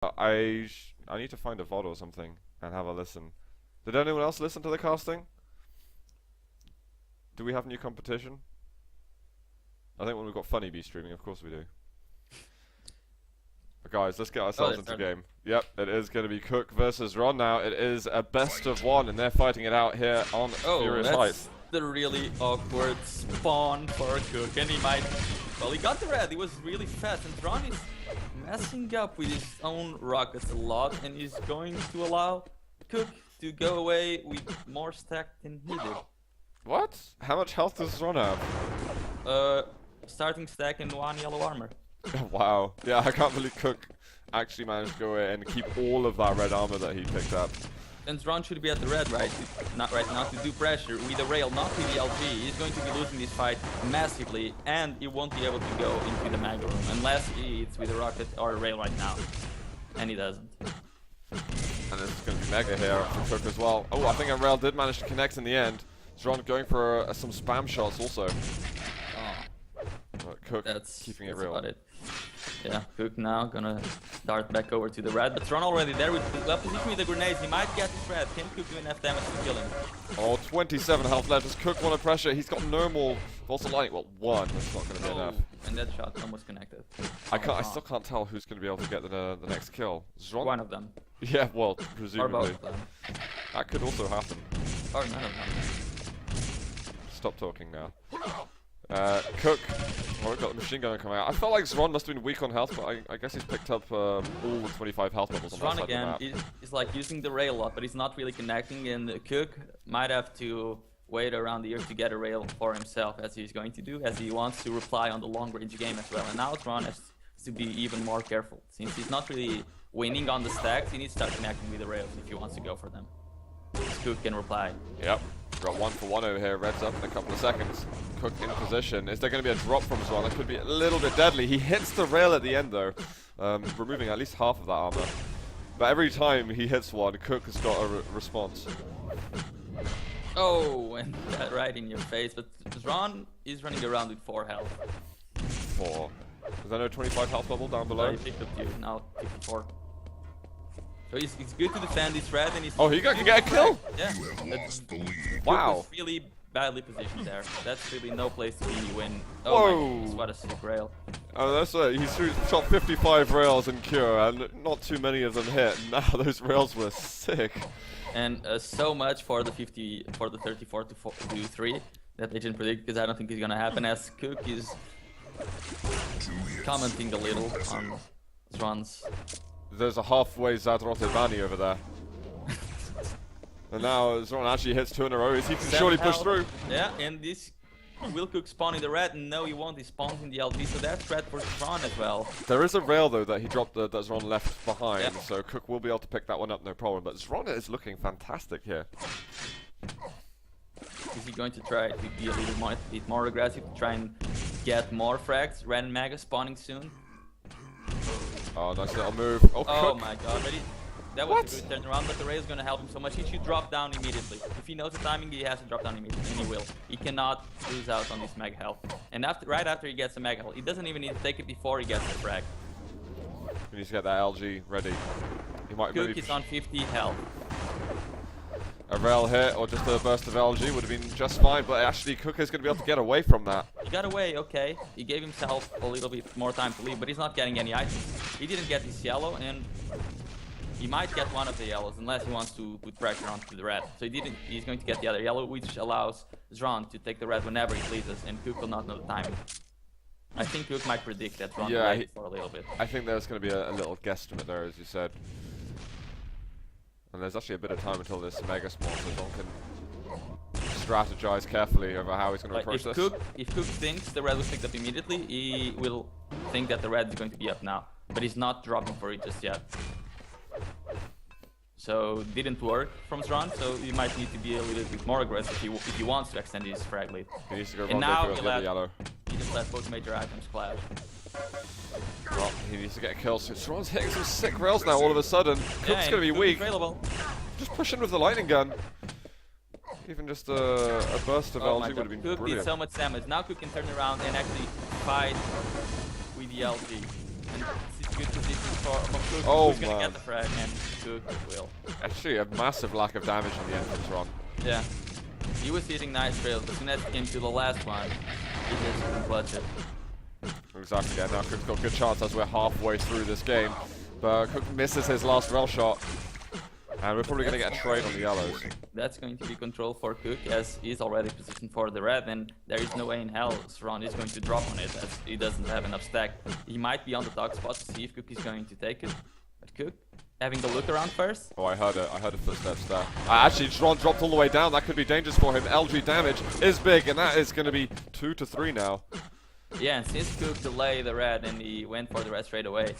I need to find a VOD or something and have a listen. Did anyone else listen to the casting? Do we have new competition? I think when we've got Funny Bee streaming, of course we do. But guys, let's get ourselves into the game. Yep, it is going to be Kook versus Ron now. It is a best of one, and they're fighting it out here on Furious Heights. The really awkward spawn for Kook, and he might... Well, he got the red, he was really fast, and Ron is messing up with his own rockets a lot, and he's going to allow Kook to go away with more stack than he did. What? How much health does Ron have? Starting stack and 1 yellow armor. Wow. Yeah, I can't believe Kook actually managed to go away and keep all of that red armor that he picked up. And Ron should be at the red not right now to do pressure with the rail, not with the LG. He's going to be losing this fight massively, and he won't be able to go into the mag room unless he hits with a rocket or a rail right now. And he doesn't. And this is going to be mega here for Kook as well. Oh, I think a rail did manage to connect in the end. Ron going for some spam shots also. But Kook keeping it real. Yeah, Kook now gonna dart back over to the red, but Ron already there with the well position with the grenades. He might get this red. Can Kook do enough damage to kill him? Oh, 27 health left. Does Kook want to pressure? He's got no more Volts of Lightning. Well, one. That's not going to be enough. And that shot almost connected. I still can't tell who's going to be able to get the next kill. Ron? One of them. Yeah, well, presumably. Or both of them. That could also happen. Or none of them. Stop talking now. Kook. Oh, we've got the machine gun coming out. I felt like Xron must have been weak on health, but I guess he's picked up all the 25 health levels on that side again of the map. is like using the rail a lot, but he's not really connecting, and Kook might have to wait around here to get a rail for himself, as he's going to do, as he wants to reply on the long range game as well. And now Xron has to be even more careful, since he's not really winning on the stacks. He needs to start connecting with the rails if he wants to go for them. Kook can reply. Yep. Got 1 for 1 over here. Red's up in a couple of seconds. Kook in position. Is there going to be a drop from Xron? That could be a little bit deadly. He hits the rail at the end though, removing at least half of that armor. But every time he hits one, Kook has got a response. Oh, and that right in your face. But Xron is running around with 4 health. 4. Is there no 25 health level down below? He picked up 2, now 54. So he's good to defend this red, and he's... Oh, he can get a kill? Yeah. Wow. Really badly positioned there. That's really no place to be when... Oh Whoa. My goodness, what a sick rail. Oh, that's right. He's shot 55 rails in Cure, and not too many of them hit. Now those rails were sick. And so much for the 34 to 3 that they didn't predict, because I don't think it's gonna happen, as Kook is commenting a little on Xron's. There's a halfway Zadrote Bani over there. And now Xron actually hits 2 in a row. He can surely push through. Yeah, and this will Kook spawn in the red. No, he won't. He spawns in the LG, so that's red for Xron as well. There is a rail though that he dropped that Xron left behind, yep. So Kook will be able to pick that one up, no problem. But Xron is looking fantastic here. Is he going to try to be a little bit more aggressive, to try and get more frags? Red and Mega spawning soon. Oh, nice little move. Oh, Kook. My god, that was a good turnaround, but the rail is going to help him so much. He should drop down immediately. If he knows the timing, he has to drop down immediately, and he will. He cannot lose out on this mega health. And right after he gets the mega health, he doesn't even need to take it before he gets the frag. He needs to get that LG ready. He might Kook is on 50 health. A rail hit or just a burst of LG would have been just fine, but actually Kook is going to be able to get away from that. He got away, okay. He gave himself a little bit more time to leave, but he's not getting any items. He didn't get this yellow, and he might get one of the yellows unless he wants to put pressure onto the red. So he didn't. He's going to get the other yellow, which allows Xron to take the red whenever he pleases, and Kook will not know the timing. I think Kook might predict that Xron will wait for a little bit. I think there's going to be a little guesstimate there, as you said. And there's actually a bit of time until this mega spawn, so Xron can strategize carefully over how he's going to approach this. If Kook thinks the red was picked up immediately, he will think that the red is going to be up now. But he's not dropping for it just yet. So it didn't work from Xron, so he might need to be a little bit more aggressive if he wants to extend his frag lead. He needs to go and now yellow. He just let both major items clash. Well, he needs to get a kill, so Xron's hitting some sick rails now all of a sudden. Kook's going to be weak. Just push in with the lightning gun. Even just a burst of LG would have been Kook brilliant. did so much damage. Now Kook can turn around and actually fight with the LG. And good position from Kook. Oh, Who's gonna man. get the frag, and Kook will. Actually, a massive lack of damage in the entrance run. Yeah. He was hitting nice rails, but as soon as he came to the last one, he just couldn't clutch it. Exactly, yeah, now Cook's got a good chance as we're halfway through this game. But Kook misses his last rail shot. And we're probably going to get a trade on the yellows. That's going to be control for Kook, as he's already positioned for the red, and there is no way in hell Xron is going to drop on it, as he doesn't have enough stack. He might be on the dog spot to see if Kook is going to take it. But Kook, having the look around first. Oh, I heard it. I heard the footsteps there. Actually, Xron dropped all the way down. That could be dangerous for him. LG damage is big, and that is going to be 2 to 3 now. Yeah, and since Kook delayed the red and he went for the red straight away,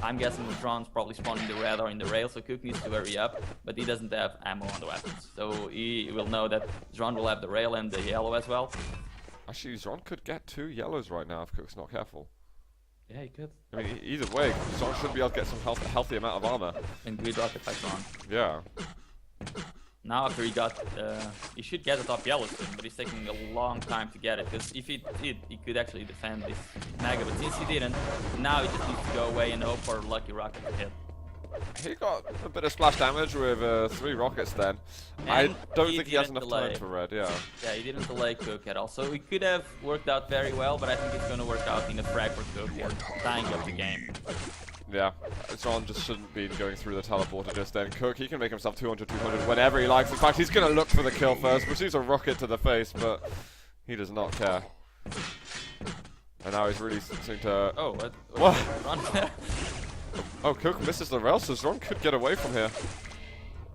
I'm guessing Xron's probably spawning the red or in the rail, so Kook needs to hurry up, but he doesn't have ammo on the weapons. So he will know that Xron will have the rail and the yellow as well. Actually, Xron could get 2 yellows right now if Cook's not careful. Yeah, he could. I mean, either way, Xron should be able to get some healthy amount of armor. And good rocket by Xron. Yeah. Now after he got, he should get the top yellow soon, but he's taking a long time to get it, because if he did, he could actually defend this Mega, but since he didn't, now he just needs to go away and hope for a lucky rocket to hit. He got a bit of splash damage with 3 rockets then. And I don't think he has didn't enough delay. time for red, yeah. Yeah, he didn't delay Kook at all, so it could have worked out very well, but I think it's going to work out in a frag for Kook and tying up the game. Yeah, Xron just shouldn't be going through the teleporter just then. Kook, he can make himself 200, 200 whenever he likes. In fact, he's going to look for the kill first, receives a rocket to the face, but he does not care. And now he's really starting to... Oh, What? Xron. Oh, Kook misses the rail, so Xron could get away from here.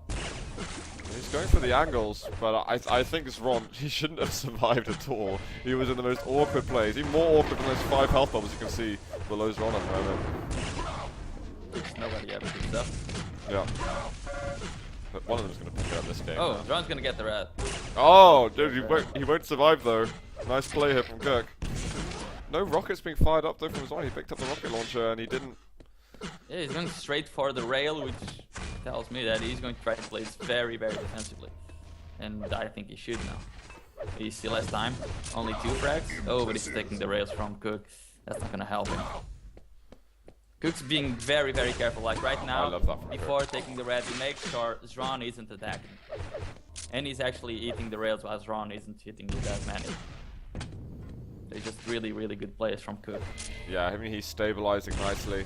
He's going for the angles, but I think Xron, he shouldn't have survived at all. He was in the most awkward place, even more awkward than those 5 health bombs you can see below Xron at the moment. Nobody ever picks up. Yeah. But one of them's going to pick it up this game. Oh, Xron's going to get the red. Oh, dude, he won't survive though. Nice play here from Kook. No rockets being fired up though from Xron. He picked up the rocket launcher and he didn't. Yeah, he's going straight for the rail, which tells me that he's going to try to play this very, very defensively. And I think he should now. He still has time. Only 2 frags. Oh, but he's taking the rails from Kook. That's not going to help him. Kook's being very, very careful. Like right now, I love that from before taking the red, he makes sure Xron isn't attacking. And he's actually eating the rails while Xron isn't hitting with that many. They're just really, really good plays from Kook. Yeah, I mean he's stabilizing nicely.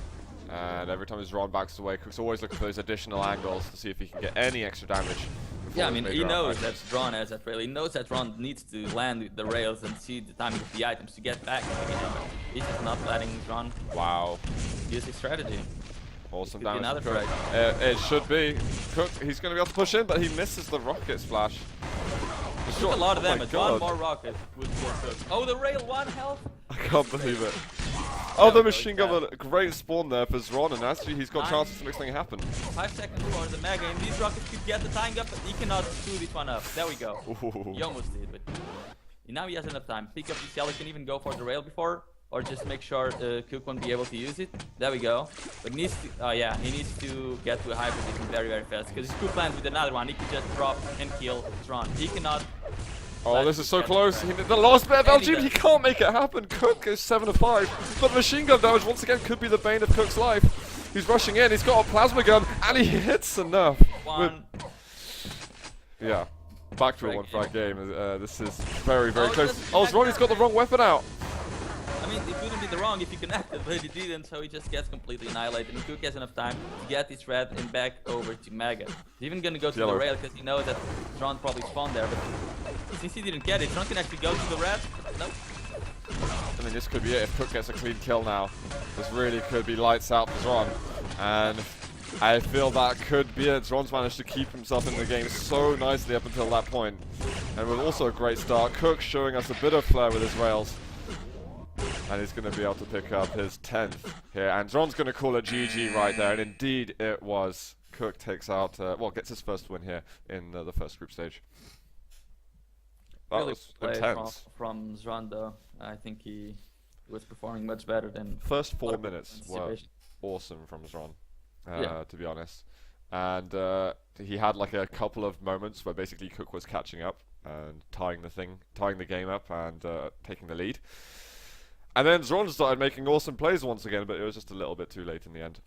And every time Xron backs away, Cook's always looking for those additional angles to see if he can get any extra damage. Yeah, I mean, he knows that Xron has that rail. He knows that Xron needs to land the rails and see the timing of the items to get back in the game. He's just not letting Xron Wow. use his strategy. Awesome Could be damage from another Kook. It should be. Cook, he's going to be able to push in, but he misses the rocket splash. Took a lot of Oh my damage. God. One more rocket would kill Kook. Oh, the rail, 1 health? I can't believe it. Oh, the machine gun, a great spawn there for Xron, and actually he's got chances to make something happen. 5 seconds for the Mega, and these rockets could get the tying up, but he cannot screw this one up. There we go. Ooh. He almost did, but now he has enough time. Pick up the shell, he can even go for the rail before, or just make sure Kook won't be able to use it. There we go. But he needs to, oh yeah, he needs to get to a high position very, very fast, because if Kook lands with another one, he could just drop and kill Xron. He cannot. Oh, this is so close. The last bit of LG, he can't make it happen. Kook goes 7 of 5. But machine gun damage, once again, could be the bane of Kook's life. He's rushing in, he's got a plasma gun, and he hits enough. Yeah, back to a 1 frag game. This is very, very close. Oh, Xron's got the wrong weapon out. I mean, it wouldn't be the wrong if he connected, but he didn't, so he just gets completely annihilated. And Kook has enough time to get this red and back over to Mega. He's even gonna go to the rail because he knows that Xron probably spawned there, but since he didn't get it, Xron can actually go to the red. Nope. I mean, this could be it if Kook gets a clean kill now. This really could be lights out for Xron. And I feel that could be it. Xron's managed to keep himself in the game so nicely up until that point. And with also a great start, Kook showing us a bit of flair with his rails. And he's going to be able to pick up his 10th here. And Xron's going to call it GG right there. And indeed it was. Kook takes out, well, gets his first win here in the first group stage. That really was intense. From Xron, though. I think he was performing much better than... First 4 minutes were awesome from Xron, to be honest. And he had like a couple of moments where basically Kook was catching up and tying the game up and taking the lead. And then Xron started making awesome plays once again, but it was just a little bit too late in the end.